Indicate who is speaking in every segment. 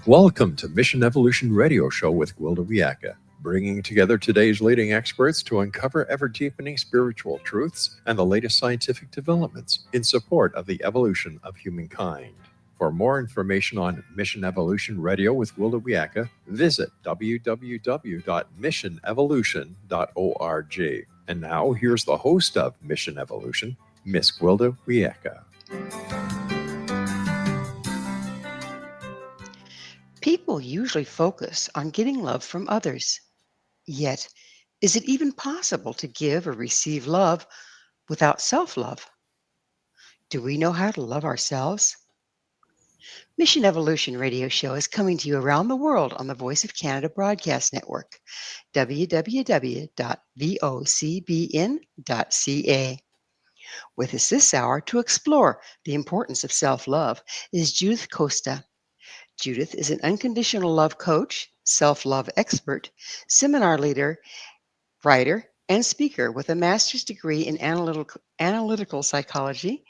Speaker 1: Welcome to Mission Evolution Radio Show with Gwilda Wiyaka, bringing together today's leading experts to uncover ever-deepening spiritual truths and the latest scientific developments in support of the evolution of humankind. For more information on Mission Evolution Radio with Gwilda Wiyaka, visit www.missionevolution.org. And now, here's the host of Mission Evolution, Miss Gwilda Wiyaka.
Speaker 2: People usually focus on getting love from others. Yet, is it even possible to give or receive love without self-love? Do we know how to love ourselves? Mission Evolution Radio Show is coming to you around the world on the Voice of Canada Broadcast Network, www.vocbn.ca. With us this hour to explore the importance of self-love is Judith Costa. Judith is an unconditional love coach, self-love expert, seminar leader, writer, and speaker with a master's degree in analytical psychology,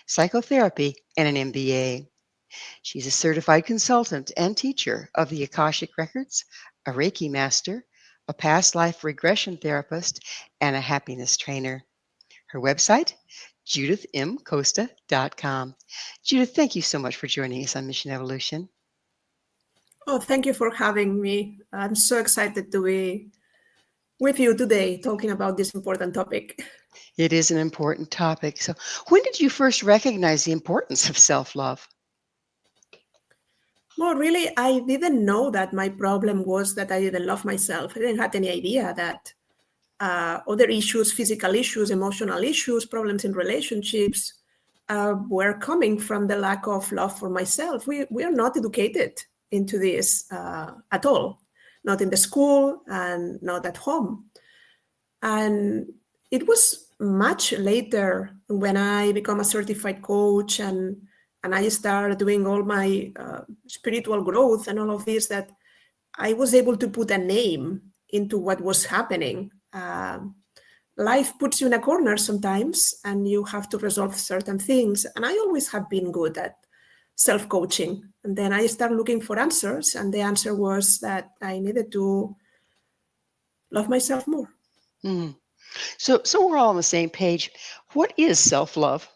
Speaker 2: psychotherapy, and an MBA. She's a certified consultant and teacher of the Akashic Records, a Reiki Master, a past life regression therapist, and a happiness trainer. Her website, judithmcosta.com. Judith, thank you so much for joining us on Mission Evolution.
Speaker 3: Oh, thank you for having me. I'm so excited to be with you today talking about this important topic.
Speaker 2: It is an important topic. So, when did you first recognize the importance of self-love?
Speaker 3: Well, really, I didn't know that my problem was that I didn't love myself. I didn't have any idea that other issues, physical issues, emotional issues, problems in relationships were coming from the lack of love for myself. We are not educated into this at all, not in the school and not at home. And it was much later when I became a certified coach and I started doing all my spiritual growth and all of this that I was able to put a name into what was happening. Life puts you in a corner sometimes and you have to resolve certain things. And I always have been good at self-coaching. And then I started looking for answers, and the answer was that I needed to love myself more.
Speaker 2: Mm. So we're all on the same page. What is self-love?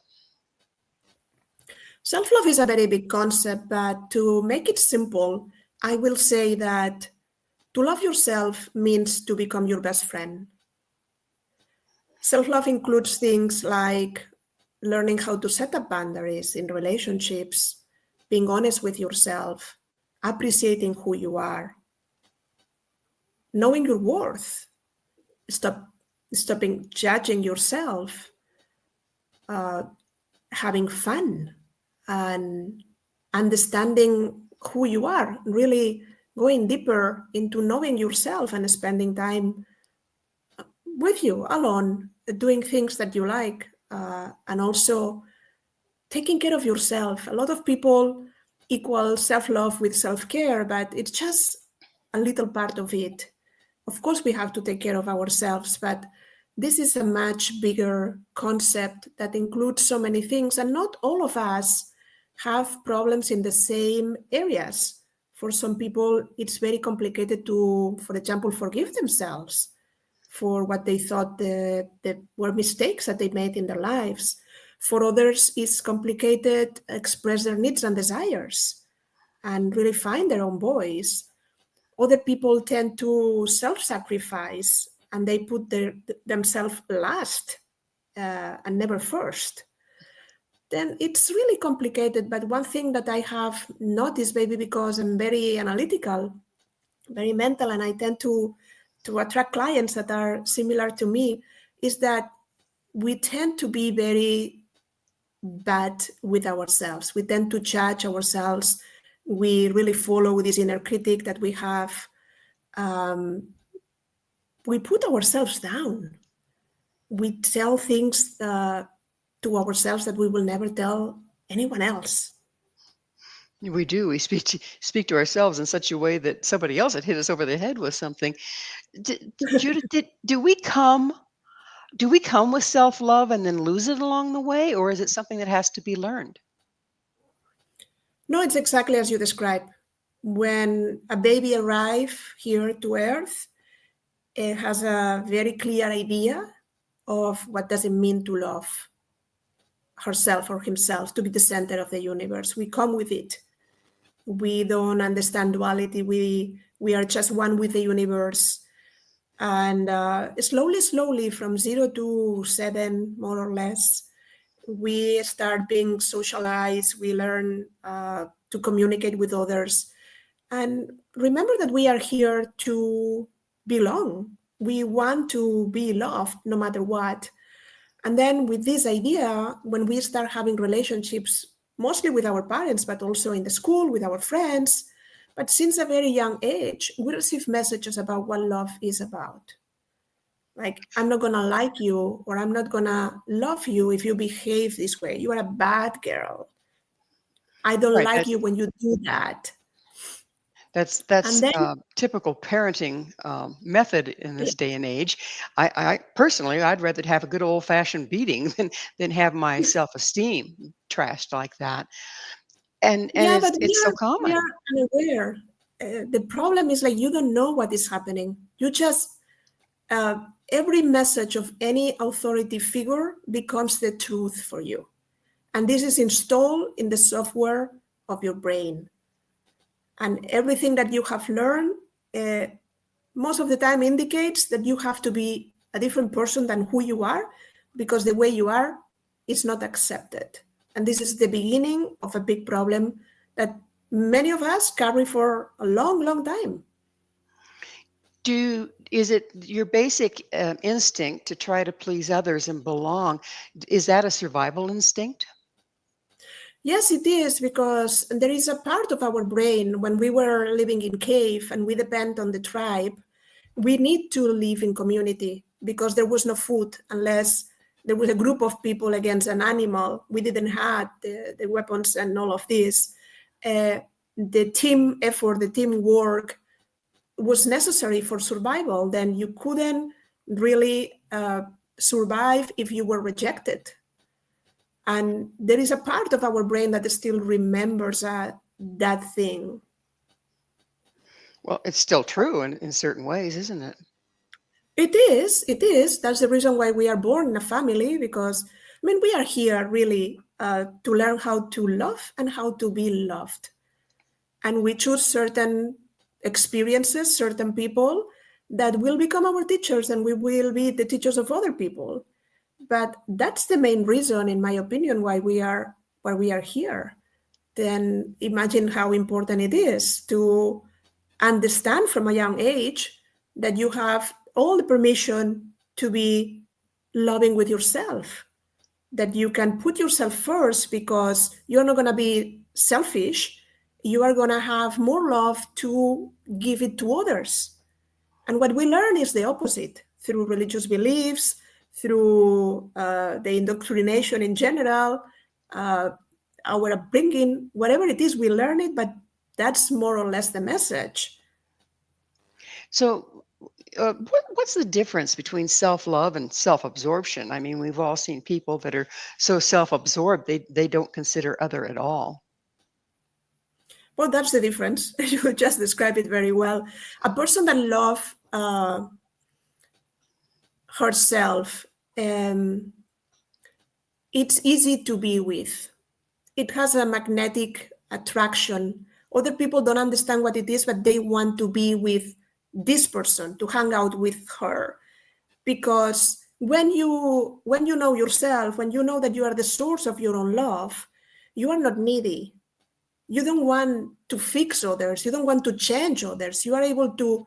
Speaker 3: Self-love is a very big concept, but to make it simple, I will say that to love yourself means to become your best friend. Self-love includes things like learning how to set up boundaries in relationships, being honest with yourself, appreciating who you are, knowing your worth, stopping judging yourself, having fun, and understanding who you are, really going deeper into knowing yourself and spending time with you alone, doing things that you like, and also taking care of yourself. A lot of people equal self-love with self-care, but it's just a little part of it. Of course, we have to take care of ourselves, but this is a much bigger concept that includes so many things, and not all of us have problems in the same areas. For some people, it's very complicated to, for example, forgive themselves for what they thought were mistakes that they made in their lives. For others, it's complicated, express their needs and desires and really find their own voice. Other people tend to self-sacrifice and they put themselves last and never first. Then it's really complicated. But one thing that I have noticed, maybe because I'm very analytical, very mental, and I tend to attract clients that are similar to me, is that we tend to be very bad with ourselves. We tend to judge ourselves. We really follow this inner critic that we have. We put ourselves down. We tell things to ourselves that we will never tell anyone else.
Speaker 2: We do. We speak to ourselves in such a way that somebody else had hit us over the head with something. Judith, do we come with self-love and then lose it along the way, or is it something that has to be learned?
Speaker 3: No, it's exactly as you described. when a baby arrives here to Earth, it has a very clear idea of what does it mean to love herself or himself, to be the center of the universe. We come with it. We don't understand duality. We are just one with the universe. And slowly, from 0 to 7, more or less, we start being socialized. We learn to communicate with others. And remember that we are here to belong. We want to be loved no matter what. And then with this idea, when we start having relationships, mostly with our parents, but also in the school, with our friends, but since a very young age, we receive messages about what love is about. Like, I'm not going to like you, or I'm not going to love you if you behave this way. You are a bad girl. I don't
Speaker 2: Right.
Speaker 3: like you when you do that.
Speaker 2: That's
Speaker 3: And then,
Speaker 2: typical parenting method in this day and age. I personally, I'd rather have a good old fashioned beating than have my self esteem trashed like that. And
Speaker 3: yeah, but
Speaker 2: it's so
Speaker 3: we
Speaker 2: common.
Speaker 3: are unaware. The problem is like you don't know what is happening. You just every message of any authority figure becomes the truth for you, and this is installed in the software of your brain. And everything that you have learned, most of the time, indicates that you have to be a different person than who you are, because the way you are is not accepted. And this is the beginning of a big problem that many of us carry for a long, long time.
Speaker 2: Is it your basic instinct to try to please others and belong? Is that a survival instinct?
Speaker 3: Yes, it is, because there is a part of our brain when we were living in cave and we depend on the tribe. We need to live in community because there was no food unless there was a group of people against an animal. We didn't have the weapons and all of this. The team effort, the teamwork was necessary for survival. Then you couldn't really survive if you were rejected. And there is a part of our brain that still remembers that thing.
Speaker 2: Well, it's still true in certain ways, isn't it?
Speaker 3: It is. That's the reason why we are born in a family, because, I mean, we are here really to learn how to love and how to be loved. And we choose certain experiences, certain people that will become our teachers, and we will be the teachers of other people. But that's the main reason, in my opinion, why we are here. Then imagine how important it is to understand from a young age that you have all the permission to be loving with yourself, that you can put yourself first because you're not going to be selfish. You are going to have more love to give it to others. And what we learn is the opposite through religious beliefs, through the indoctrination in general, our upbringing, whatever it is, we learn it, but that's more or less the message.
Speaker 2: So, what's the difference between self-love and self-absorption? I mean, we've all seen people that are so self-absorbed they don't consider other at all.
Speaker 3: Well, that's the difference. You just described it very well. A person that loves herself, it's easy to be with. It has a magnetic attraction. Other people don't understand what it is, but they want to be with this person, to hang out with her. Because when you know yourself, when you know that you are the source of your own love, you are not needy. You don't want to fix others. You don't want to change others. You are able to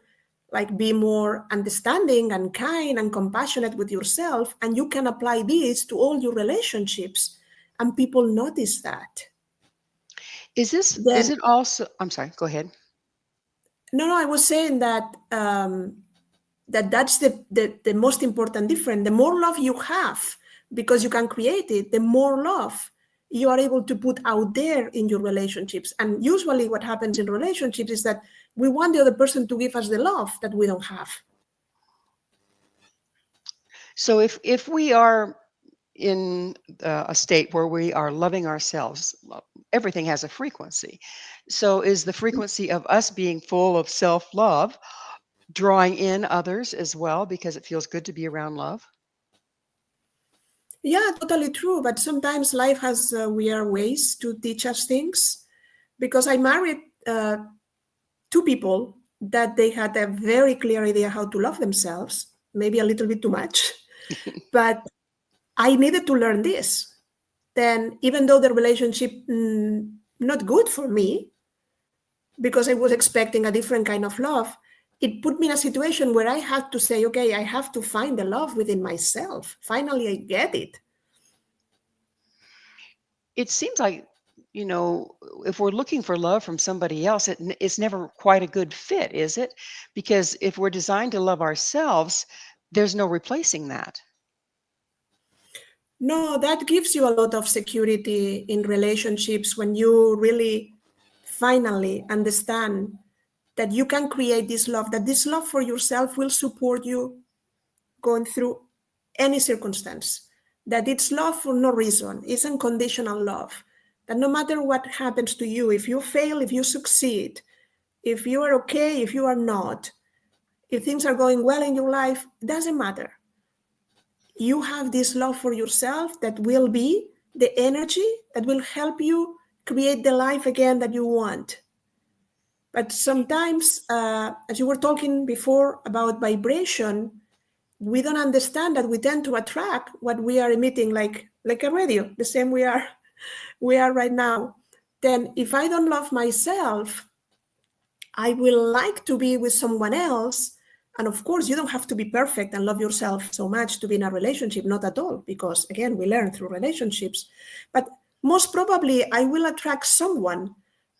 Speaker 3: be more understanding and kind and compassionate with yourself, and you can apply this to all your relationships, and people notice that.
Speaker 2: Is
Speaker 3: Then,
Speaker 2: it also, I'm sorry, go ahead.
Speaker 3: no, I was saying that that's the most important difference. The more love you have, because you can create it, the more love you are able to put out there in your relationships. And usually what happens in relationships is that we want the other person to give us the love that we don't have.
Speaker 2: So if we are in a state where we are loving ourselves. Everything has a frequency. So is the frequency of us being full of self-love drawing in others as well because it feels good to be around love?
Speaker 3: Yeah, totally true. But sometimes life has weird ways to teach us things. Because I married two people that they had a very clear idea how to love themselves, maybe a little bit too much, but I needed to learn this. Then, even though the relationship not good for me, because I was expecting a different kind of love, it put me in a situation where I had to say, okay, I have to find the love within myself. Finally, I get it.
Speaker 2: It seems like, if we're looking for love from somebody else, it's never quite a good fit, is it? Because if we're designed to love ourselves, there's no replacing that.
Speaker 3: No, that gives you a lot of security in relationships when you really finally understand that you can create this love, that this love for yourself will support you going through any circumstance, that it's love for no reason, it's unconditional love, that no matter what happens to you, if you fail, if you succeed, if you are okay, if you are not, if things are going well in your life, it doesn't matter. You have this love for yourself that will be the energy that will help you create the life again that you want. But sometimes, as you were talking before about vibration, we don't understand that we tend to attract what we are emitting, like a radio, the same we are right now. Then if I don't love myself, I will like to be with someone else. And of course, you don't have to be perfect and love yourself so much to be in a relationship, not at all, because again, we learn through relationships. But most probably, I will attract someone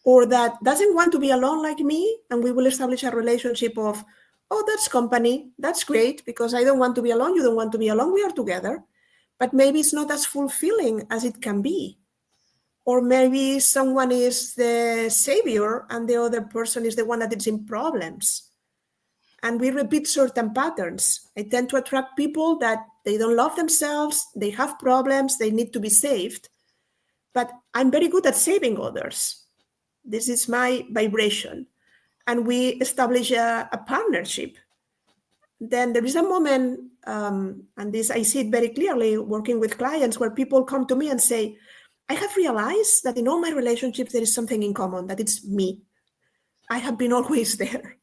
Speaker 3: or that doesn't want to be alone like me, and we will establish a relationship of, oh, that's company, that's great, because I don't want to be alone, you don't want to be alone, we are together. But maybe it's not as fulfilling as it can be. Or maybe someone is the savior and the other person is the one that is in problems. And we repeat certain patterns. I tend to attract people that they don't love themselves, they have problems, they need to be saved. But I'm very good at saving others. This is my vibration. And we establish a partnership. Then there is a moment, and this I see it very clearly working with clients, where people come to me and say, I have realized that in all my relationships, there is something in common, that it's me. I have been always there.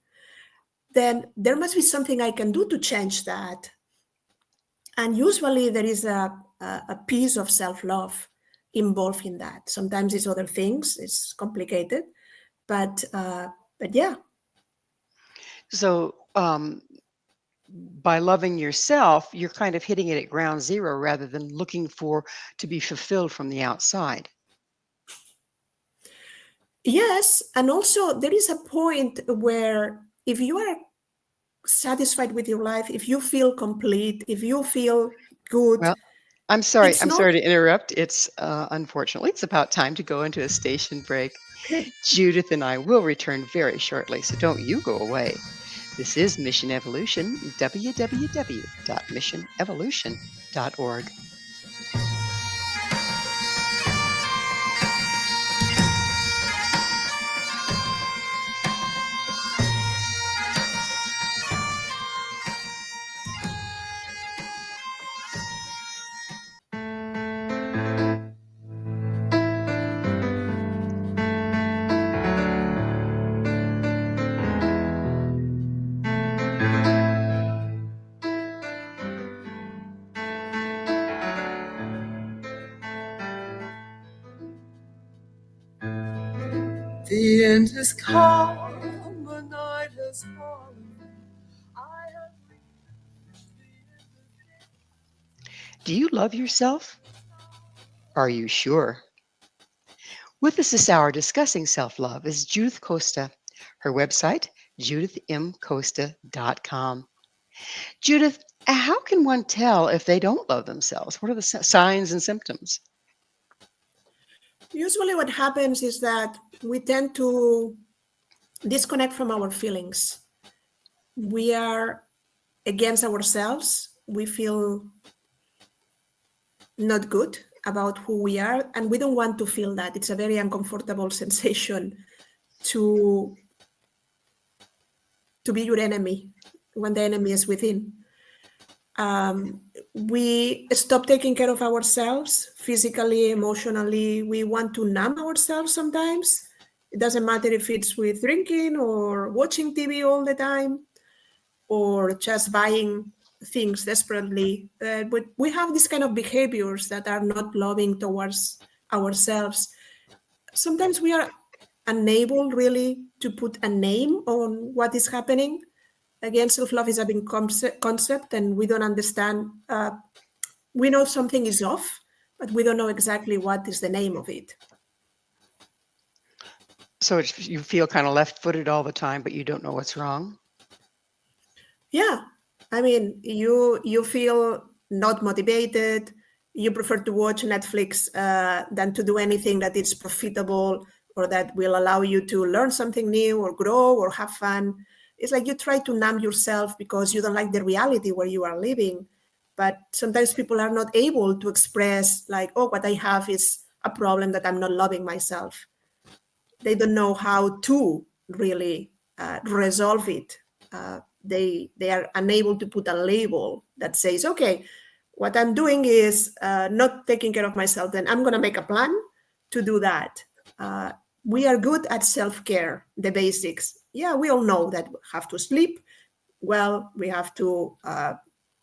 Speaker 3: Then there must be something I can do to change that. And usually there is a piece of self-love involved in that. Sometimes it's other things, it's complicated, but yeah.
Speaker 2: So by loving yourself, you're kind of hitting it at ground zero rather than looking to be fulfilled from the outside.
Speaker 3: Yes, and also there is a point where if you are satisfied with your life, if you feel complete, if you feel good,
Speaker 2: Well, I'm sorry
Speaker 3: it's not
Speaker 2: to interrupt. It's unfortunately, it's about time to go into a station break.
Speaker 3: okay.
Speaker 2: Judith and I will return very shortly, so don't you go away. This is Mission Evolution, www.missionevolution.org.
Speaker 4: The end has come, the night has fallen. I have reached the end of
Speaker 2: Do you love yourself? Are you sure? With us this hour discussing self-love is Judith Costa. Her website, judithmcosta.com. Judith, how can one tell if they don't love themselves? What are the signs and symptoms?
Speaker 3: Usually what happens is that we tend to disconnect from our feelings. We are against ourselves. We feel not good about who we are, and we don't want to feel that. It's a very uncomfortable sensation to be your enemy when the enemy is within. We stop taking care of ourselves physically, emotionally. We want to numb ourselves sometimes. It doesn't matter if it's with drinking or watching TV all the time or just buying things desperately. But we have these kind of behaviors that are not loving towards ourselves. Sometimes we are unable really to put a name on what is happening. Again, self-love is a big concept, and we don't understand. We know something is off, but we don't know exactly what is the name of it.
Speaker 2: So you feel kind of left-footed all the time, but you don't know what's wrong?
Speaker 3: Yeah. I mean, you feel not motivated. You prefer to watch Netflix than to do anything that is profitable or that will allow you to learn something new or grow or have fun. It's like you try to numb yourself because you don't like the reality where you are living. But sometimes people are not able to express like, oh, what I have is a problem that I'm not loving myself. They don't know how to really resolve it. They are unable to put a label that says, okay, what I'm doing is not taking care of myself, then I'm going to make a plan to do that. We are good at self-care, the basics. Yeah, we all know that we have to sleep well, we have to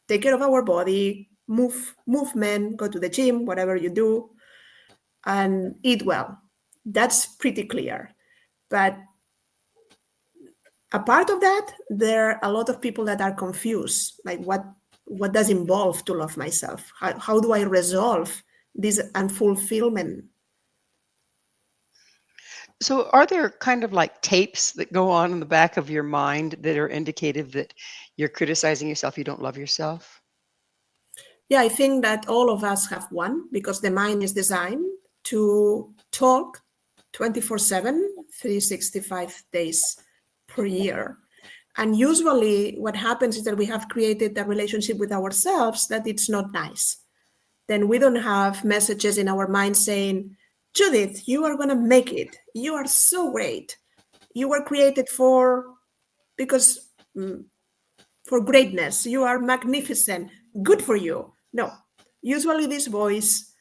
Speaker 3: take care of our body, movement, go to the gym, whatever you do, and eat well. That's pretty clear. But apart of that, there are a lot of people that are confused. Like what does involve to love myself? How do I resolve this unfulfillment?
Speaker 2: So are there kind of like tapes that go on in the back of your mind that are indicative that you're criticizing yourself, you don't love yourself?
Speaker 3: Yeah, I think that all of us have one because the mind is designed to talk 24/7, 365 days per year. And usually what happens is that we have created a relationship with ourselves that it's not nice. Then we don't have messages in our mind saying, Judith, you are going to make it. You are so great. You were created for greatness. You are magnificent. Good for you. No. Usually this voice,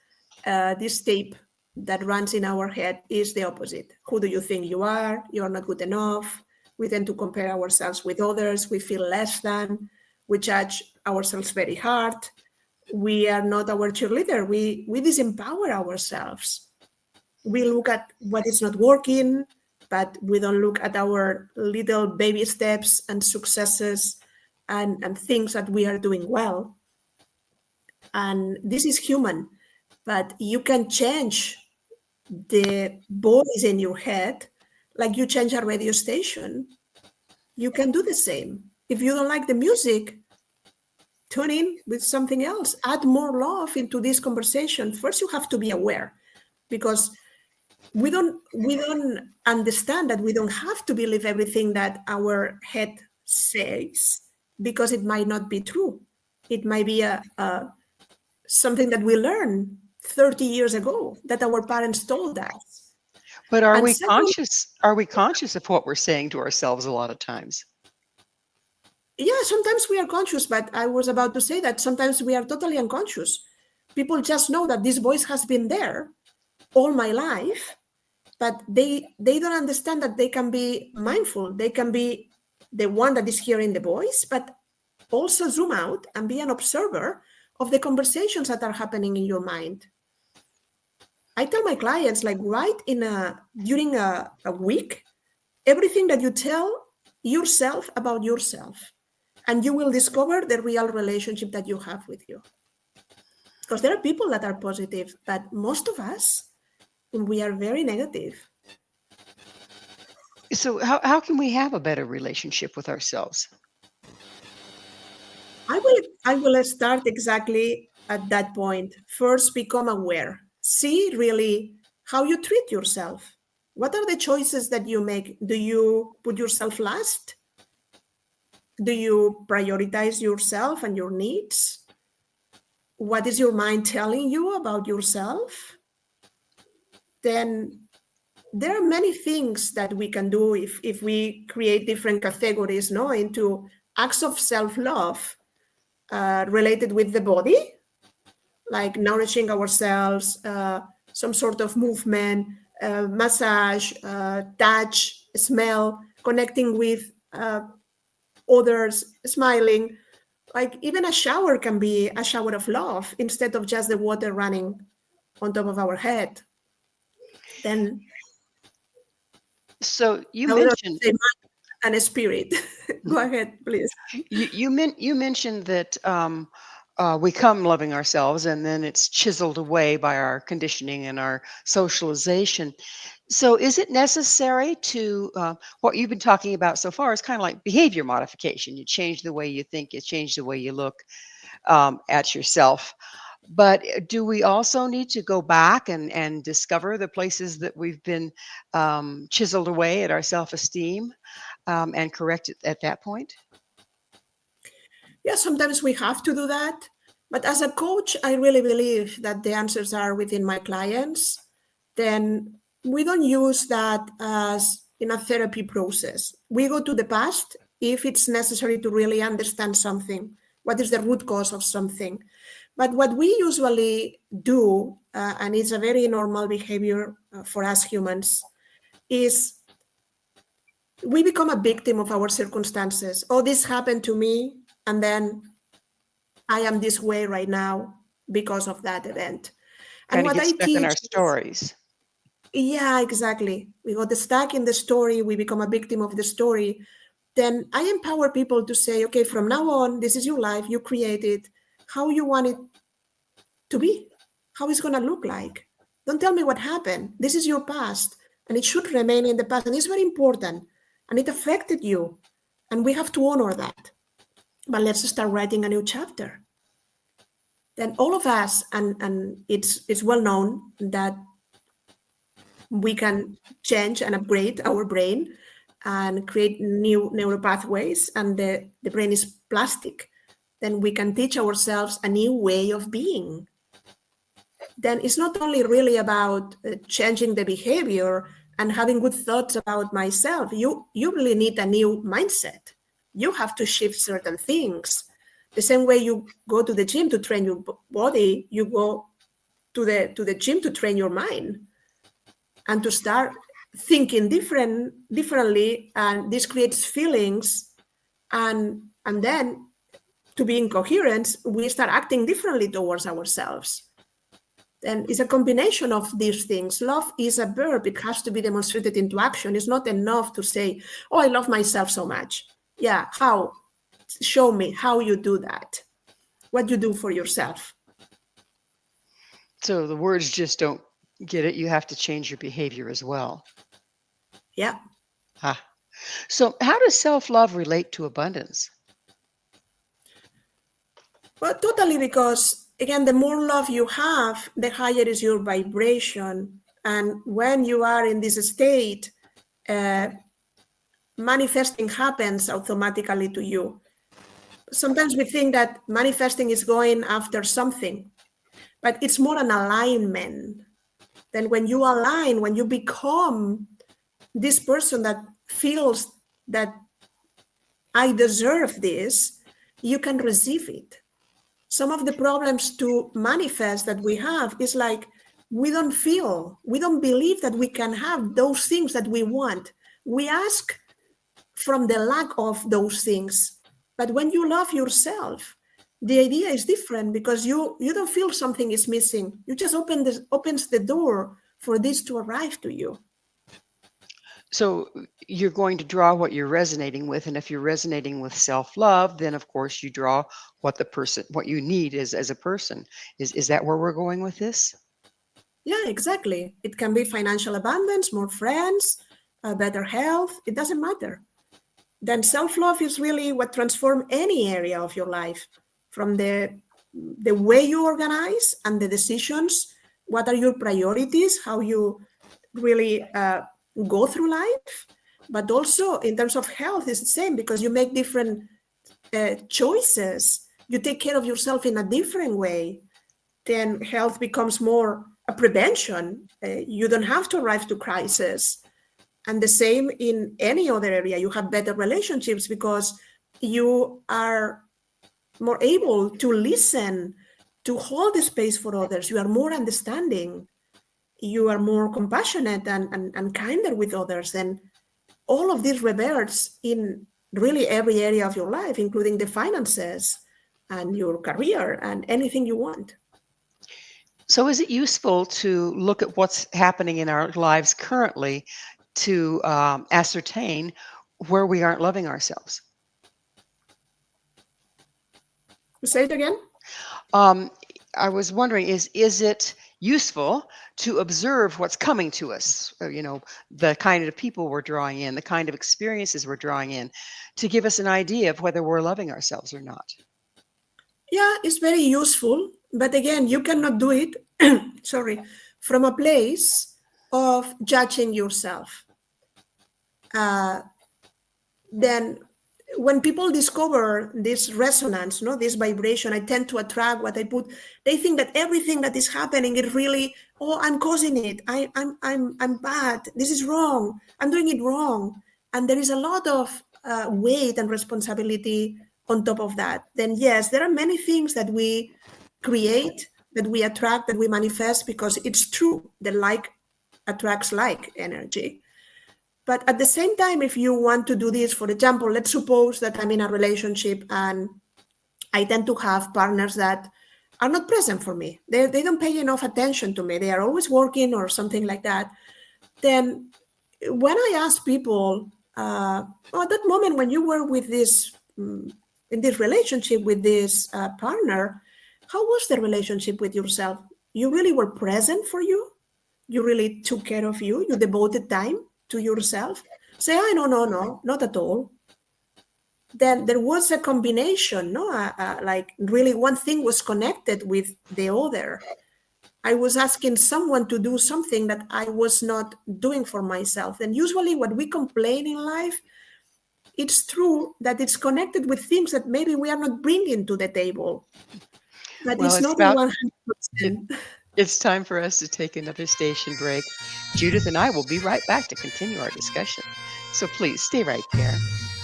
Speaker 3: this tape that runs in our head is the opposite. Who do you think you are? You are not good enough. We tend to compare ourselves with others. We feel less than. We judge ourselves very hard. We are not our cheerleader. We disempower ourselves. We look at what is not working, but we don't look at our little baby steps and successes and things that we are doing well. And this is human, but you can change the voice in your head like you change a radio station. You can do the same. If you don't like the music, tune in with something else. Add more love into this conversation. First, you have to be aware because we don't understand that we don't have to believe everything that our head says because it might not be true. It might be something that we learned 30 years ago that our parents told us.
Speaker 2: But are
Speaker 3: And
Speaker 2: we
Speaker 3: second,
Speaker 2: conscious? Are we conscious of what we're saying to ourselves a lot of times?
Speaker 3: yeah, sometimes we are conscious, but I was about to say that sometimes we are totally unconscious. People just know that this voice has been there all my life, but they don't understand that they can be mindful. They can be the one that is hearing the voice, but also zoom out and be an observer of the conversations that are happening in your mind. I tell my clients, like, write during a week everything that you tell yourself about yourself, and you will discover the real relationship that you have with you. Because there are people that are positive, but most of us, we are very negative.
Speaker 2: So how can we have a better relationship with ourselves?
Speaker 3: I will start exactly at that point. First, become aware. See really how you treat yourself. What are the choices that you make? Do you put yourself last? Do you prioritize yourself and your needs? what is your mind telling you about yourself, then there are many things that we can do if we create different categories, no, into acts of self-love related with the body, like nourishing ourselves, some sort of movement, massage, touch, smell, connecting with others, smiling. Like even a shower can be a shower of love instead of just the water running on top of our head. Then
Speaker 2: So you
Speaker 3: I would
Speaker 2: mentioned
Speaker 3: say mind and a spirit. Go ahead, please.
Speaker 2: you mentioned that we come loving ourselves, and then it's chiseled away by our conditioning and our socialization. So, is it necessary to what you've been talking about so far is kind of like behavior modification? You change the way you think, you change the way you look at yourself. But do we also need to go back and discover the places that we've been chiseled away at our self-esteem and correct it at that point?
Speaker 3: Yeah, sometimes we have to do that. But as a coach, I really believe that the answers are within my clients. Then we don't use that as in a therapy process. We go to the past if it's necessary to really understand something. What is the root cause of something? But what we usually do, and it's a very normal behavior for us humans, is we become a victim of our circumstances. Oh, this happened to me, and then I am this way right now because of that event. And
Speaker 2: Kind of
Speaker 3: what
Speaker 2: get
Speaker 3: I
Speaker 2: stuck in
Speaker 3: teach
Speaker 2: our
Speaker 3: is,
Speaker 2: stories.
Speaker 3: yeah, exactly. We got stuck in the story, we become a victim of the story. Then I empower people to say, okay, from now on, this is your life, you create it, how you want it to be, how it's going to look like. Don't tell me what happened. This is your past, and it should remain in the past. And it's very important, and it affected you, and we have to honor that. But let's start writing a new chapter. Then all of us, and it's well known that we can change and upgrade our brain and create new neural pathways, and the brain is plastic. Then we can teach ourselves a new way of being. Then it's not only really about changing the behavior and having good thoughts about myself. You really need a new mindset. You have to shift certain things. The same way you go to the gym to train your body, you go to the gym to train your mind and to start thinking differently. And this creates feelings, and then to be in coherence, we start acting differently towards ourselves. And it's a combination of these things. Love is a verb. It has to be demonstrated into action. It's not enough to say, oh, I love myself so much. Yeah, how? Show me how you do that. What you do for yourself.
Speaker 2: So the words just don't get it. You have to change your behavior as well.
Speaker 3: Yeah.
Speaker 2: Ah. So how does self-love relate to abundance?
Speaker 3: Well, totally, because again, the more love you have, the higher is your vibration. And when you are in this state, manifesting happens automatically to you. Sometimes we think that manifesting is going after something, but it's more an alignment. Then when you align, when you become this person that feels that I deserve this, you can receive it. Some of the problems to manifest that we have is like we don't believe that we can have those things that we want. We ask from the lack of those things. But when you love yourself, the idea is different, because you don't feel something is missing. You just opens the door for this to arrive to you.
Speaker 2: So you're going to draw what you're resonating with, and if you're resonating with self-love, then of course you draw what you need as a person. Is that where we're going with this?
Speaker 3: Yeah, exactly. It can be financial abundance, more friends, better health. It doesn't matter. Then self-love is really what transforms any area of your life, from the way you organize and the decisions. What are your priorities? How you really go through life, but also in terms of health is the same, because you make different choices. You take care of yourself in a different way. then health becomes more a prevention. You don't have to arrive to crisis. And the same in any other area. You have better relationships because you are more able to listen, to hold the space for others. You are more understanding. You are more compassionate and kinder with others. And all of this reverts in really every area of your life, including the finances and your career and anything you want.
Speaker 2: So, is it useful to look at what's happening in our lives currently to ascertain where we aren't loving ourselves?
Speaker 3: Say it again.
Speaker 2: I was wondering, is it useful to observe what's coming to us? The kind of people we're drawing in, the kind of experiences we're drawing in, to give us an idea of whether we're loving ourselves or not.
Speaker 3: Yeah, it's very useful. But again, you cannot do it, from a place of judging yourself. Then when people discover this resonance, this vibration, I tend to attract what I put. They think that everything that is happening is really, I'm causing it. I'm bad. This is wrong. I'm doing it wrong. And there is a lot of weight and responsibility on top of that. Then yes, there are many things that we create, that we attract, that we manifest, because it's true. The like attracts like energy. But at the same time, if you want to do this, for example, let's suppose that I'm in a relationship and I tend to have partners that are not present for me. They don't pay enough attention to me. They are always working or something like that. Then when I ask people, at that moment when you were with this, in this relationship with this partner, how was the relationship with yourself? You really were present for you? You really took care of you? You devoted time to yourself? Say, no, not at all. Then there was a combination, like really one thing was connected with the other. I was asking someone to do something that I was not doing for myself. And usually what we complain in life, it's true that it's connected with things that maybe we are not bringing to the table. But
Speaker 2: Well,
Speaker 3: it's not in 100%.
Speaker 2: it's time for us to take another station break. Judith and I will be right back to continue our discussion. So please stay right there.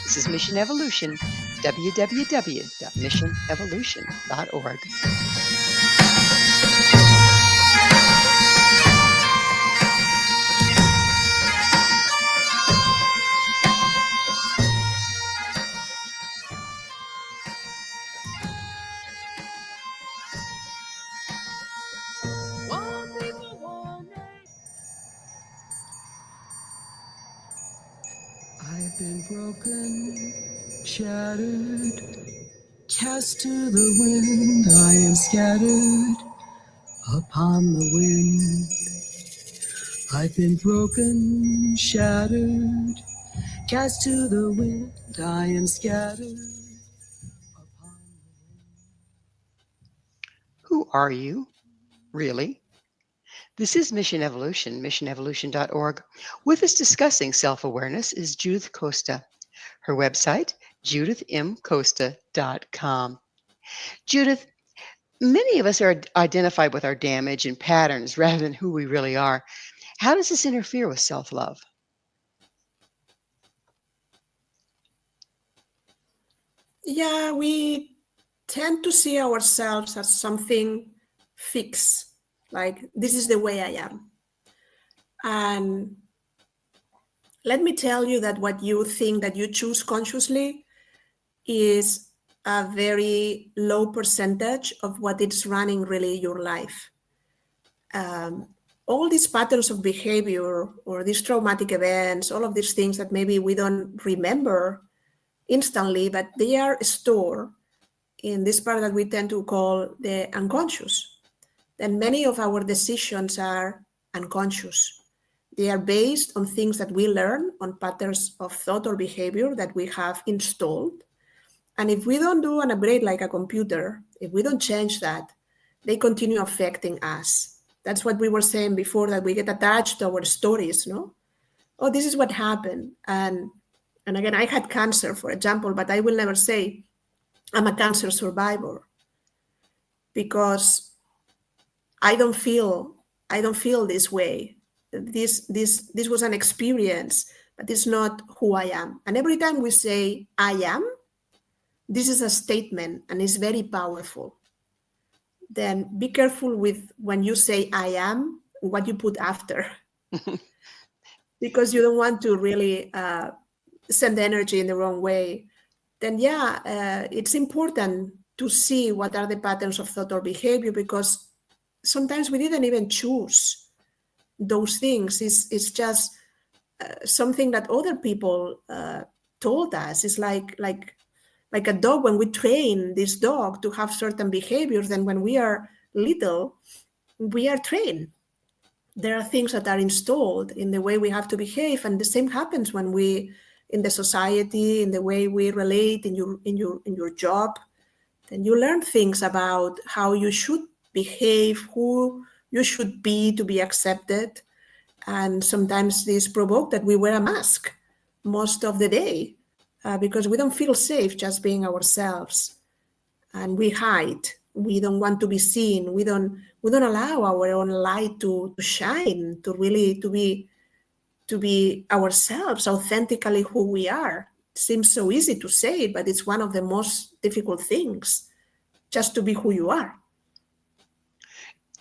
Speaker 2: This is Mission Evolution, www.missionevolution.org.
Speaker 4: I've been broken, shattered, cast to the wind. I am scattered upon the wind. I've been broken, shattered, cast to the wind. I am scattered upon the wind.
Speaker 2: Who are you, really? This is Mission Evolution, missionevolution.org. With us discussing self-awareness is Judith Costa. Her website, judithmcosta.com. Judith, many of us are identified with our damage and patterns rather than who we really are. How does this interfere with self-love?
Speaker 3: Yeah, we tend to see ourselves as something fixed, like this is the way I am. And let me tell you that what you think that you choose consciously is a very low percentage of what is running really your life. All these patterns of behavior or these traumatic events, all of these things that maybe we don't remember instantly, but they are stored in this part that we tend to call the unconscious. Then many of our decisions are unconscious. They are based on things that we learn, on patterns of thought or behavior that we have installed. And if we don't do an upgrade like a computer, if we don't change that, they continue affecting us. That's what we were saying before, that we get attached to our stories, no? Oh, this is what happened. And again, I had cancer, for example, but I will never say I'm a cancer survivor, because I don't feel this way. This was an experience, but it's not who I am. And every time we say I am, this is a statement and it's very powerful. Then be careful with when you say I am, what you put after. Because you don't want to really send energy in the wrong way. Then it's important to see what are the patterns of thought or behavior, because sometimes we didn't even choose those things. It's just something that other people told us. It's like a dog. When we train this dog to have certain behaviors, then when we are little, we are trained. There are things that are installed in the way we have to behave, and the same happens when we in the society, in the way we relate in your job. Then you learn things about how you should behave, who you should be to be accepted. And sometimes this provoked that we wear a mask most of the day because we don't feel safe just being ourselves, and we hide. We don't want to be seen. We don't allow our own light to shine, to be ourselves, authentically who we are. It seems so easy to say, but it's one of the most difficult things, just to be who you are.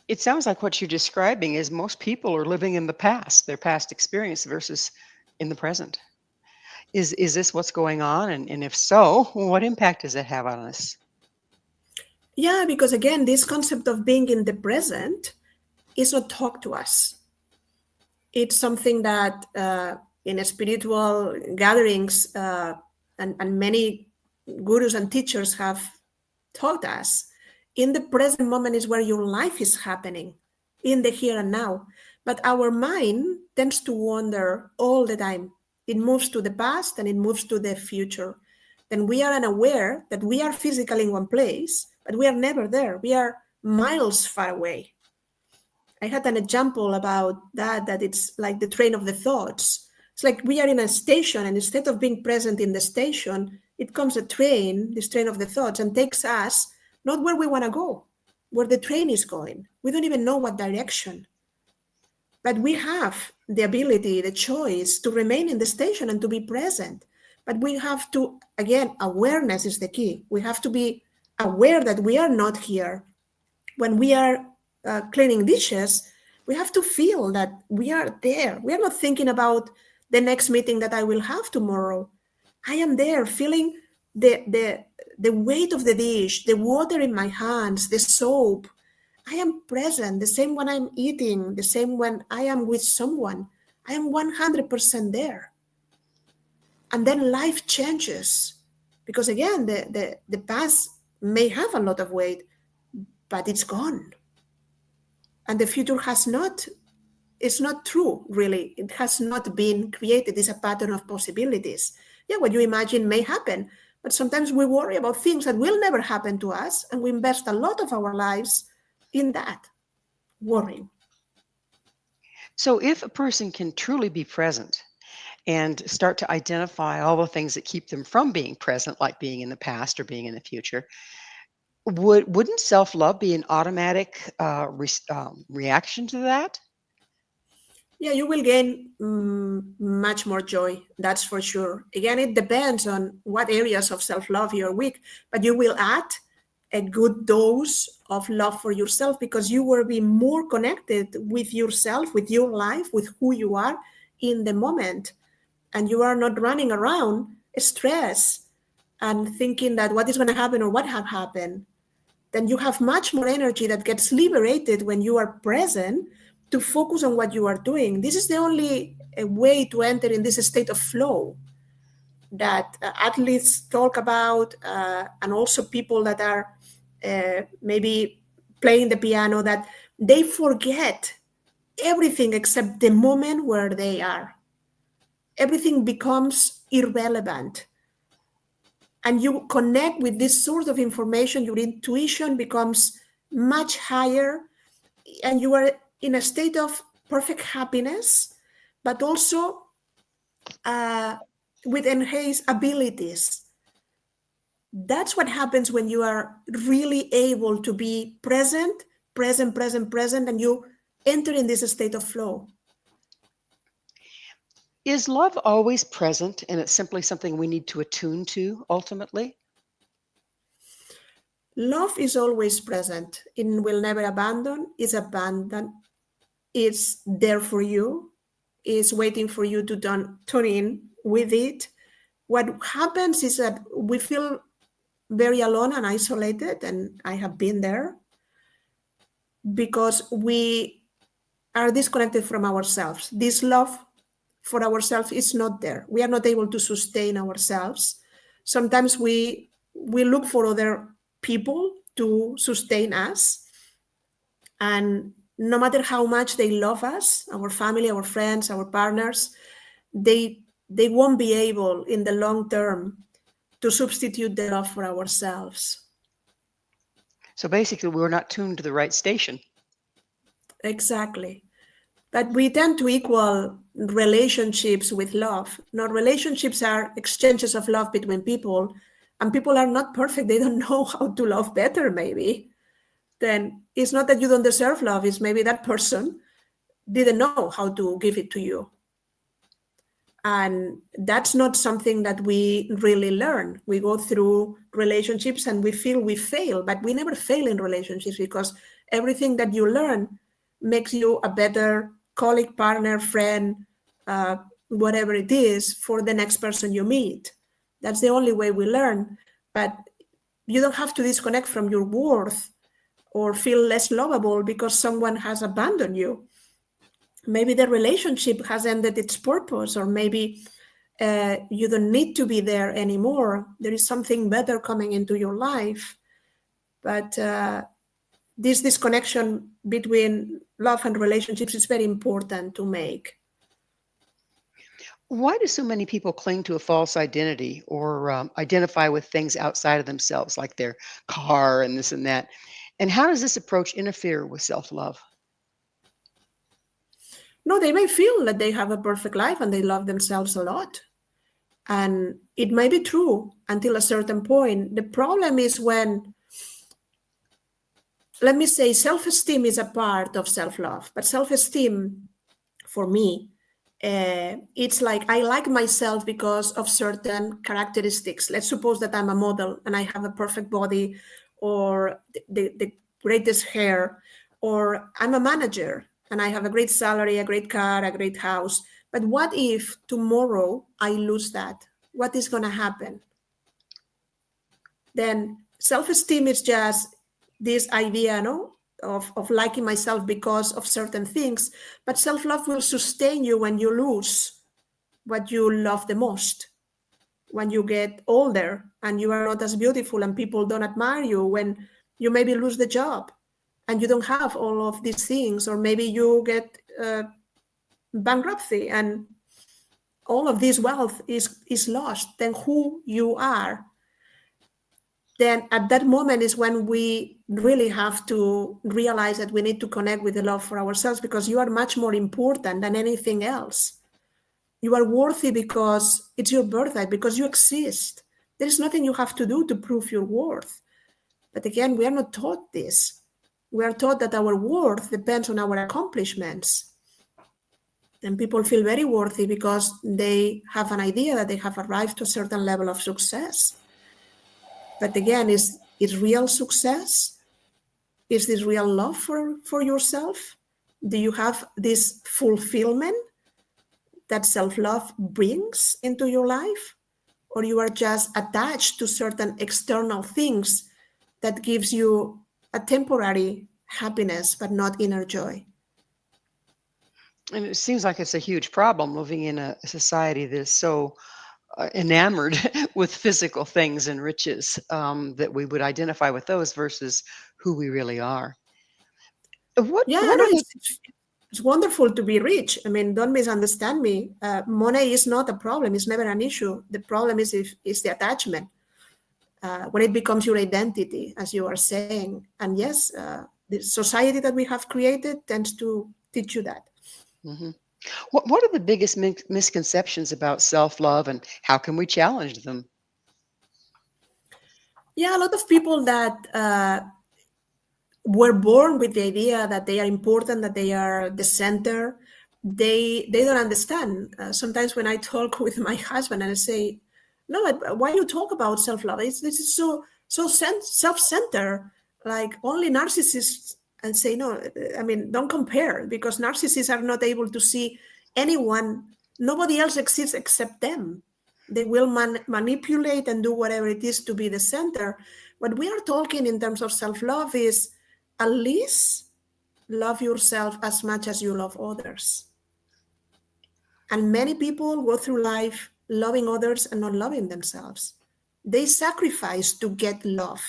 Speaker 2: It sounds like what you're describing is most people are living in the past, their past experience versus in the present. Is this what's going on? And if so, what impact does it have on us?
Speaker 3: Yeah, because again, this concept of being in the present is not taught to us. It's something that in spiritual gatherings and many gurus and teachers have taught us. In the present moment is where your life is happening, in the here and now. But our mind tends to wander all the time. It moves to the past and it moves to the future. Then we are unaware that we are physically in one place, but we are never there. We are miles far away. I had an example about that it's like the train of the thoughts. It's like we are in a station, and instead of being present in the station, it comes a train, this train of the thoughts, and takes us not where we want to go, where the train is going. We don't even know what direction. But we have the ability, the choice to remain in the station and to be present. But we have to, again, awareness is the key. We have to be aware that we are not here. When we are cleaning dishes, we have to feel that we are there. We are not thinking about the next meeting that I will have tomorrow. I am there feeling the weight of the dish, the water in my hands, the soap. I am present, the same when I'm eating, the same when I am with someone. I am 100% there. And then life changes. Because again, the past may have a lot of weight, but it's gone. And the future it's not true, really. It has not been created. It's a pattern of possibilities. Yeah, what you imagine may happen, but sometimes we worry about things that will never happen to us, and we invest a lot of our lives in that, worrying.
Speaker 2: So if a person can truly be present and start to identify all the things that keep them from being present, like being in the past or being in the future, wouldn't self-love be an automatic reaction to that?
Speaker 3: Yeah, you will gain much more joy, that's for sure. Again, it depends on what areas of self-love you're weak, but you will add a good dose of love for yourself, because you will be more connected with yourself, with your life, with who you are in the moment. And you are not running around stressed and thinking that what is going to happen or what have happened. Then you have much more energy that gets liberated when you are present to focus on what you are doing. This is the only way to enter in this state of flow that athletes talk about, and also people that are maybe playing the piano, that they forget everything except the moment where they are. Everything becomes irrelevant. And you connect with this source of information, your intuition becomes much higher, and you are in a state of perfect happiness, but also with enhanced abilities. That's what happens when you are really able to be present present, present, present, and you enter in this state of flow.
Speaker 2: Is love always present and it's simply something we need to attune to ultimately?
Speaker 3: Love is always present. It will never abandon. It's abandoned. It's there for you. It's waiting for you to tune in with it. What happens is that we feel very alone and isolated, and I have been there, because we are disconnected from ourselves. This love for ourselves is not there. We are not able to sustain ourselves. Sometimes we look for other people to sustain us, and no matter how much they love us, our family, our friends, our partners, they won't be able in the long term to substitute the love for ourselves.
Speaker 2: So basically, we're not tuned to the right station.
Speaker 3: Exactly. But we tend to equal relationships with love. Now, relationships are exchanges of love between people, and people are not perfect. They don't know how to love better, maybe. Then it's not that you don't deserve love, it's maybe that person didn't know how to give it to you. And that's not something that we really learn. We go through relationships and we feel we fail, but we never fail in relationships, because everything that you learn makes you a better colleague, partner, friend, whatever it is, for the next person you meet. That's the only way we learn. But you don't have to disconnect from your worth or feel less lovable because someone has abandoned you. Maybe the relationship has ended its purpose, or maybe you don't need to be there anymore. There is something better coming into your life. But this disconnection between love and relationships is very important to make.
Speaker 2: Why do so many people cling to a false identity or identify with things outside of themselves, like their car and this and that? And how does this approach interfere with self-love?
Speaker 3: No, they may feel that they have a perfect life and they love themselves a lot. And it may be true until a certain point. The problem is when, let me say, self-esteem is a part of self-love. But self-esteem, for me, it's like I like myself because of certain characteristics. Let's suppose that I'm a model and I have a perfect body, or the greatest hair, or I'm a manager and I have a great salary, a great car, a great house. But what if tomorrow I lose that? What is going to happen? Then self-esteem is just this idea, no, of liking myself because of certain things. But self-love will sustain you when you lose what you love the most, when you get older and you are not as beautiful and people don't admire you, when you maybe lose the job and you don't have all of these things, or maybe you get bankruptcy and all of this wealth is lost. Then who you are, then at that moment is when we really have to realize that we need to connect with the love for ourselves, because you are much more important than anything else. You are worthy because it's your birthright, because you exist. There is nothing you have to do to prove your worth. But again, we are not taught this. We are taught that our worth depends on our accomplishments. And people feel very worthy because they have an idea that they have arrived to a certain level of success. But again, is real success? Is this real love for yourself? Do you have this fulfillment that self-love brings into your life? Or you are just attached to certain external things that gives you a temporary happiness, but not inner joy?
Speaker 2: And it seems like it's a huge problem living in a society that is so enamored with physical things and riches, that we would identify with those versus who we really are.
Speaker 3: Yeah,
Speaker 2: What
Speaker 3: no,
Speaker 2: are the
Speaker 3: it's wonderful to be rich. I mean, don't misunderstand me. Money is not a problem. It's never an issue. The problem is the attachment, when it becomes your identity, as you are saying. And yes, the society that we have created tends to teach you that.
Speaker 2: Mhm. What are the biggest misconceptions about self-love, and how can we challenge them?
Speaker 3: Yeah, a lot of people that were born with the idea that they are important, that they are the center, they don't understand. Sometimes when I talk with my husband and I say, no, why you talk about self-love? This is so self-centered, like only narcissists. And say, no, I mean, don't compare, because narcissists are not able to see anyone, nobody else exists except them. They will manipulate and do whatever it is to be the center. What we are talking in terms of self-love is at least love yourself as much as you love others. And many people go through life loving others and not loving themselves. They sacrifice to get love.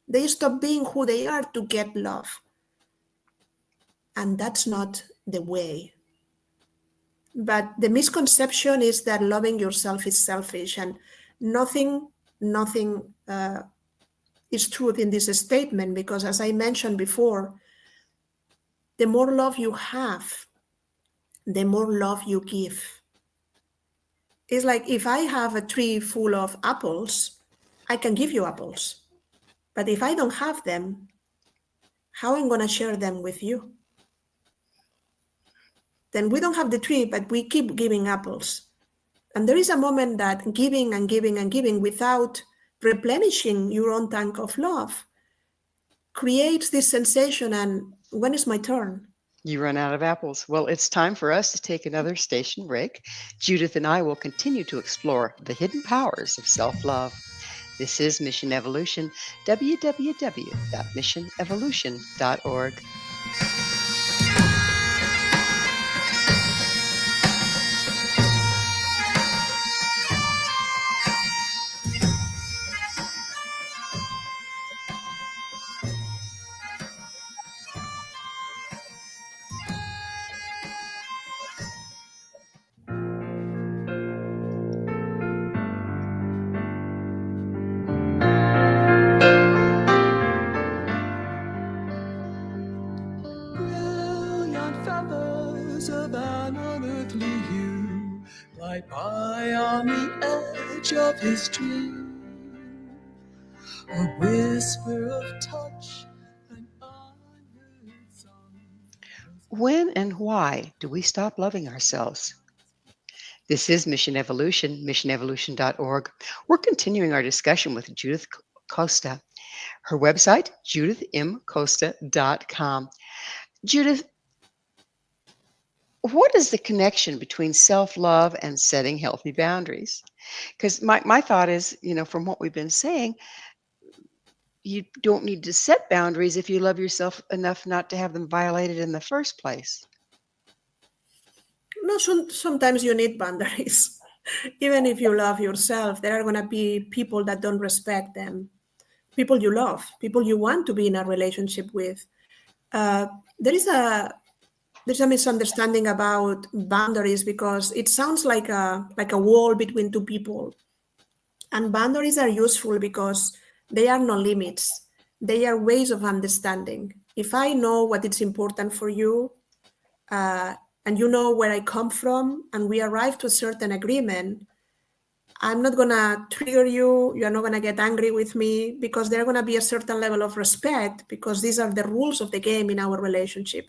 Speaker 3: They stop being who they are to get love. And that's not the way. But the misconception is that loving yourself is selfish, and nothing is truth in this statement, because as I mentioned before, the more love you have, the more love you give. It's like if I have a tree full of apples, I can give you apples. But if I don't have them, how am I going to share them with you? Then we don't have the tree, but we keep giving apples. And there is a moment that giving and giving and giving without replenishing your own tank of love creates this sensation, and when is my turn?
Speaker 2: You run out of apples. Well, it's time for us to take another station break. Judith and I will continue to explore the hidden powers of self-love. This is Mission Evolution, www.missionevolution.org.
Speaker 4: Brilliant feathers of an unearthly hue glide by on the edge of his dream. A whisper of touch, an unheard song.
Speaker 2: When and why do we stop loving ourselves? This is Mission Evolution, missionevolution.org. We're continuing our discussion with Judith Costa. Her website, judithmcosta.com. Judith, what is the connection between self-love and setting healthy boundaries? Because my thought is, from what we've been saying, you don't need to set boundaries if you love yourself enough not to have them violated in the first place.
Speaker 3: No, sometimes you need boundaries. Even if you love yourself, there are going to be people that don't respect them. People you love, people you want to be in a relationship with. There's a misunderstanding about boundaries, because it sounds like a wall between two people. And boundaries are useful because they are no limits. They are ways of understanding. If I know what is important for you, and you know where I come from, and we arrive to a certain agreement, I'm not going to trigger you. You're not going to get angry with me, because there's going to be a certain level of respect, because these are the rules of the game in our relationship.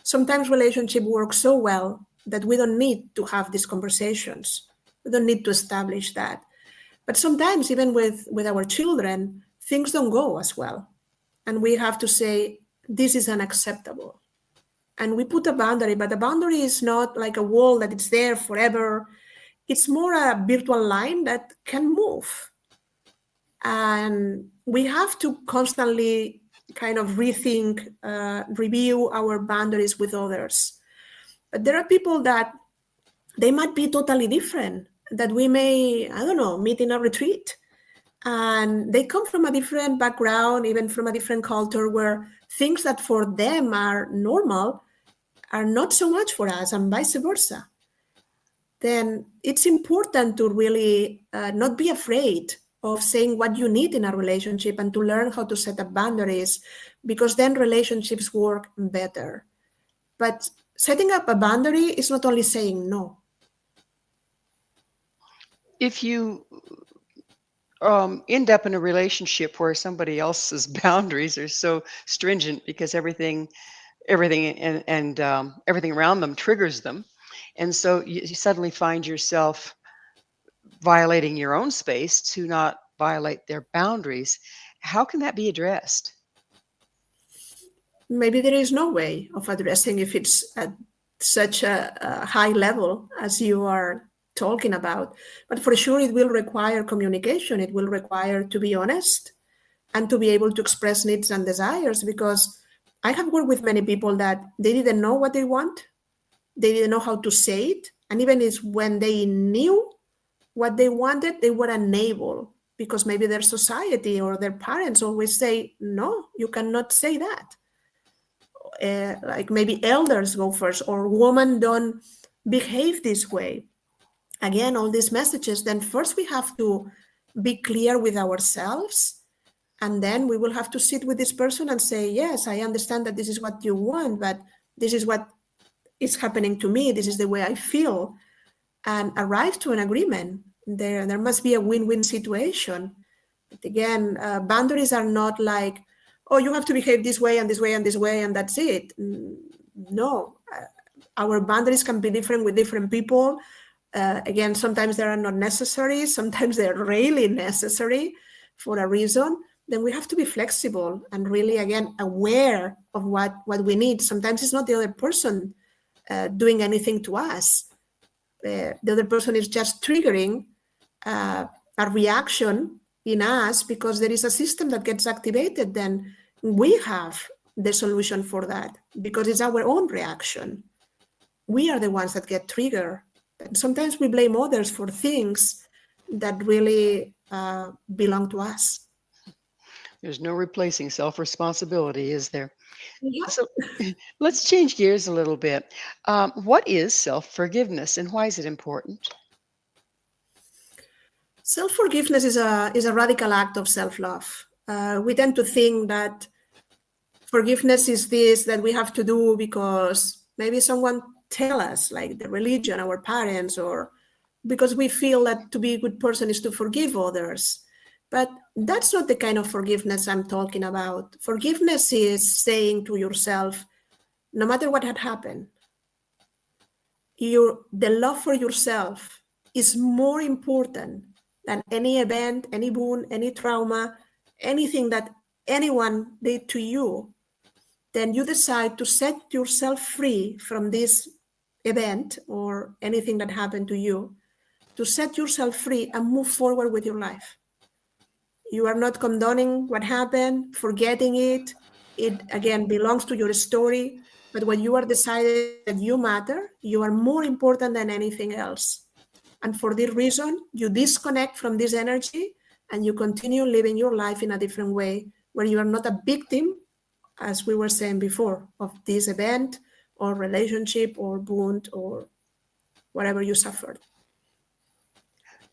Speaker 3: Sometimes relationship works so well that we don't need to have these conversations. We don't need to establish that. But sometimes even with our children, things don't go as well. And we have to say, this is unacceptable. And we put a boundary, but the boundary is not like a wall that it's there forever. It's more a virtual line that can move. And we have to constantly kind of rethink, review our boundaries with others. But there are people that they might be totally different, that we may, meet in a retreat. And they come from a different background, even from a different culture, where things that for them are normal are not so much for us, and vice versa. Then it's important to really not be afraid of saying what you need in a relationship, and to learn how to set up boundaries, because then relationships work better. But setting up a boundary is not only saying no.
Speaker 2: If you end up in a relationship where somebody else's boundaries are so stringent because everything everything around them triggers them, and so you suddenly find yourself violating your own space to not violate their boundaries. How can that be addressed?
Speaker 3: Maybe there is no way of addressing if it's at such a high level as you are talking about. But for sure, it will require communication. It will require to be honest and to be able to express needs and desires, because I have worked with many people that they didn't know what they want. They didn't know how to say it. And even is when they knew what they wanted, they were unable, because maybe their society or their parents always say, no, you cannot say that. Like maybe elders go first, or women don't behave this way. Again, all these messages. Then first we have to be clear with ourselves, and then we will have to sit with this person and say, yes, I understand that this is what you want, but this is what is happening to me. This is the way I feel, and arrive to an agreement. There must be a win-win situation. But again, boundaries are not like, oh, you have to behave this way and this way and this way, and that's it. No, our boundaries can be different with different people. Again, sometimes they are not necessary. Sometimes they're really necessary for a reason. Then we have to be flexible and really, again, aware of what we need. Sometimes it's not the other person doing anything to us. The other person is just triggering a reaction in us because there is a system that gets activated. Then we have the solution for that because it's our own reaction. We are the ones that get triggered. And sometimes we blame others for things that really belong to us.
Speaker 2: There's no replacing self-responsibility, is there?
Speaker 3: Yeah.
Speaker 2: So let's change gears a little bit. What is self-forgiveness and why is it important?
Speaker 3: Self-forgiveness is a radical act of self-love. We tend to think that forgiveness is this that we have to do because maybe someone tell us, like the religion, our parents, or because we feel that to be a good person is to forgive others. But that's not the kind of forgiveness I'm talking about. Forgiveness is saying to yourself, no matter what had happened, the love for yourself is more important than any event, any wound, any trauma, anything that anyone did to you. Then you decide to set yourself free from this event or anything that happened to you, to set yourself free and move forward with your life. You are not condoning what happened, forgetting it. It, again, belongs to your story. But when you are decided that you matter, you are more important than anything else. And for this reason, you disconnect from this energy and you continue living your life in a different way, where you are not a victim, as we were saying before, of this event or relationship or wound or whatever you suffered.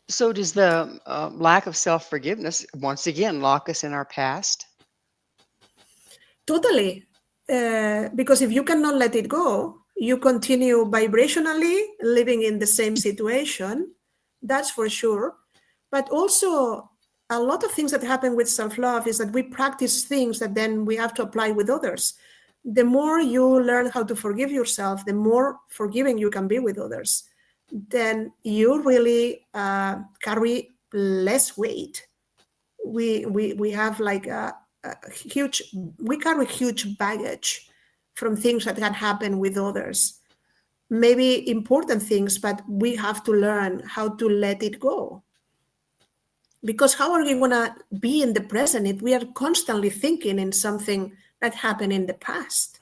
Speaker 2: So does the lack of self-forgiveness once again lock us in our past?
Speaker 3: Totally. Because if you cannot let it go, you continue vibrationally living in the same situation. That's for sure. But also, a lot of things that happen with self-love is that we practice things that then we have to apply with others. The more you learn how to forgive yourself, the more forgiving you can be with others. Then you really carry less weight. We have like we carry huge baggage from things that had happened with others. Maybe important things, but we have to learn how to let it go. Because how are we going to be in the present if we are constantly thinking in something that happened in the past?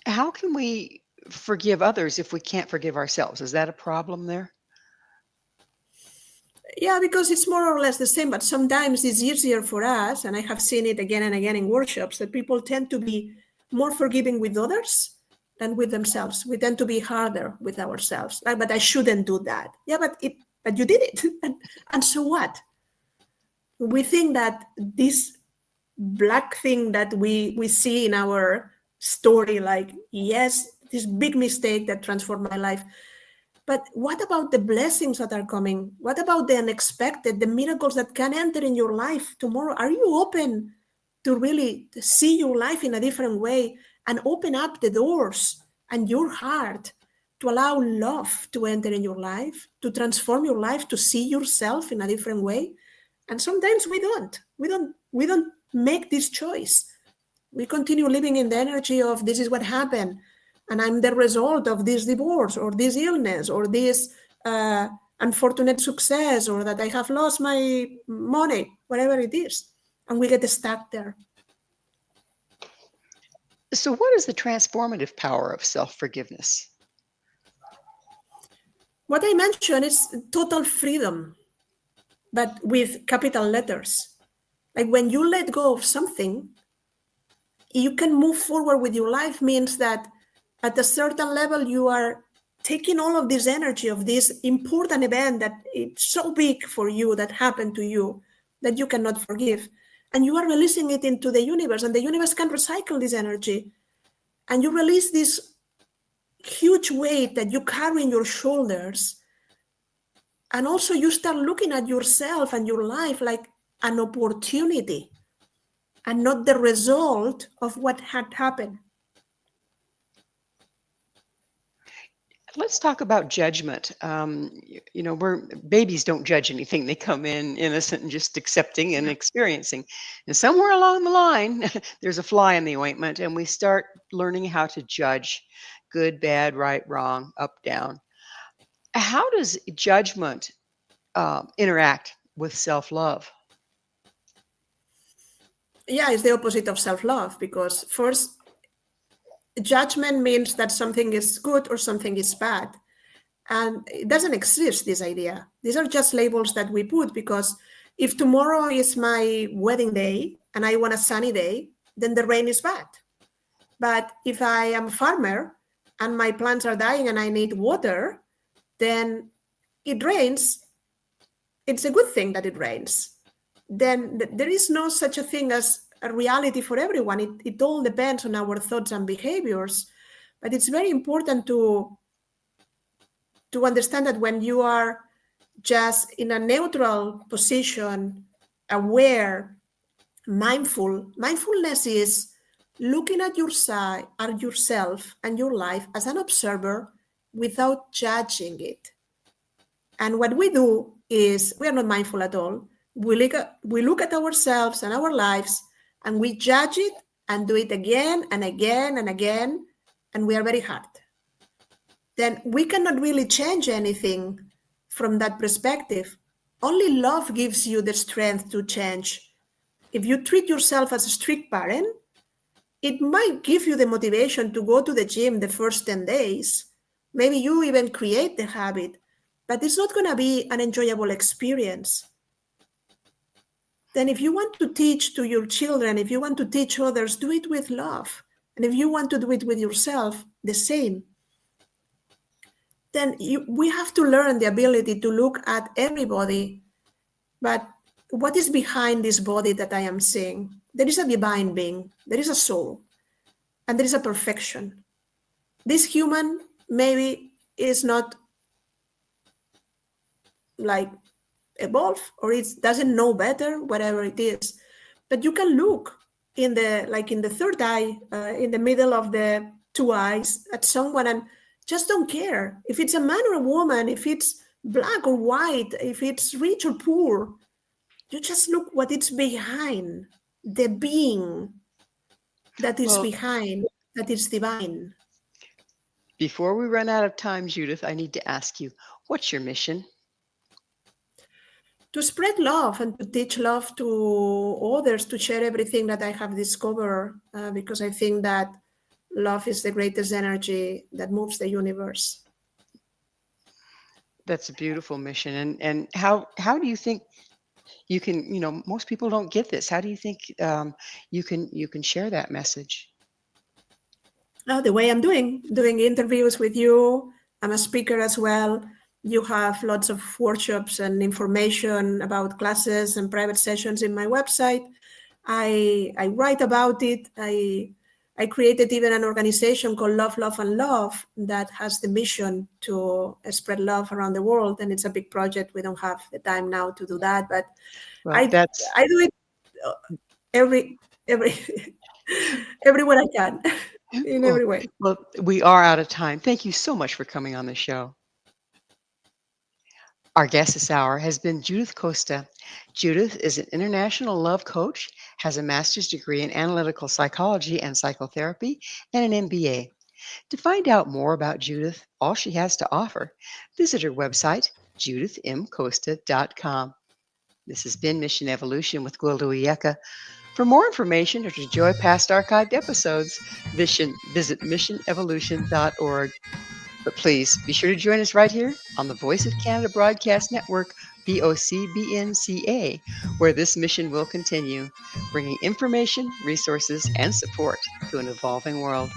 Speaker 2: How can we forgive others if we can't forgive ourselves? Is that a problem there?
Speaker 3: Yeah, because it's more or less the same, but sometimes it's easier for us, and I have seen it again and again in workshops, that people tend to be more forgiving with others than with themselves. We tend to be harder with ourselves. Like, but I shouldn't do that. Yeah, but you did it. And so what? We think that this black thing that we see in our story, like, yes, this big mistake that transformed my life. But what about the blessings that are coming? What about the unexpected, the miracles that can enter in your life tomorrow? Are you open to really see your life in a different way and open up the doors and your heart to allow love to enter in your life, to transform your life, to see yourself in a different way? And sometimes we don't make this choice. We continue living in the energy of this is what happened, and I'm the result of this divorce or this illness or this unfortunate success, or that I have lost my money, whatever it is. And we get stuck there.
Speaker 2: So, what is the transformative power of self-forgiveness?
Speaker 3: What I mentioned is total freedom, but with capital letters. Like when you let go of something, you can move forward with your life. Means that at a certain level, you are taking all of this energy of this important event that it's so big for you, that happened to you, that you cannot forgive. And you are releasing it into the universe, and the universe can recycle this energy. And you release this huge weight that you carry in your shoulders. And also you start looking at yourself and your life like an opportunity and not the result of what had happened.
Speaker 2: Let's talk about judgment. Babies don't judge anything. They come in innocent and just accepting and experiencing. And somewhere along the line, there's a fly in the ointment, and we start learning how to judge good, bad, right, wrong, up, down. How does judgment interact with self-love?
Speaker 3: Yeah, it's the opposite of self-love, because first, judgment means that something is good or something is bad. And it doesn't exist, this idea. These are just labels that we put, because if tomorrow is my wedding day and I want a sunny day, then the rain is bad. But if I am a farmer and my plants are dying and I need water, then it rains. It's a good thing that it rains. Then there is no such a thing as a reality for everyone. It all depends on our thoughts and behaviors. But it's very important to understand that when you are just in a neutral position, aware, mindfulness is looking at yourself and your life as an observer without judging it. And what we do is we are not mindful at all. We look at ourselves and our lives, and we judge it and do it again and again and again, and we are very hard. Then we cannot really change anything from that perspective. Only love gives you the strength to change. If you treat yourself as a strict parent, it might give you the motivation to go to the gym the first 10 days. Maybe you even create the habit, but it's not going to be an enjoyable experience. Then if you want to teach to your children, if you want to teach others, do it with love. And if you want to do it with yourself, the same. Then we have to learn the ability to look at everybody, but what is behind this body that I am seeing? There is a divine being, there is a soul, and there is a perfection. This human maybe is not like evolved, or it doesn't know better, whatever it is. But you can look in the third eye, in the middle of the two eyes at someone, and just don't care if it's a man or a woman, if it's black or white, if it's rich or poor. You just look what it's behind, the being that is behind, that is divine.
Speaker 2: Before we run out of time, Judith, I need to ask you, what's your mission?
Speaker 3: To spread love and to teach love to others, to share everything that I have discovered, because I think that love is the greatest energy that moves the universe.
Speaker 2: That's a beautiful mission. And how do you think you can, most people don't get this. How do you think you can share that message?
Speaker 3: The way I'm doing interviews with you. I'm a speaker as well. You have lots of workshops and information about classes and private sessions in my website. I write about it. I I created even an organization called Love, Love, and Love that has the mission to spread love around the world. And it's a big project. We don't have the time now to do that, but
Speaker 2: Well,
Speaker 3: I
Speaker 2: that's
Speaker 3: do it every everywhere I can, in
Speaker 2: well,
Speaker 3: every way.
Speaker 2: well, we are out of time. Thank you so much for coming on the show. Our guest this hour has been Judith Costa. Judith is an international love coach, has a master's degree in analytical psychology and psychotherapy, and an MBA. To find out more about Judith, all she has to offer, visit her website, judithmcosta.com. This has been Mission Evolution with Gwilda Wiyaka. For more information or to enjoy past archived episodes, visit missionevolution.org. But please be sure to join us right here on the Voice of Canada Broadcast Network, VOCBNCA, where this mission will continue, bringing information, resources, and support to an evolving world.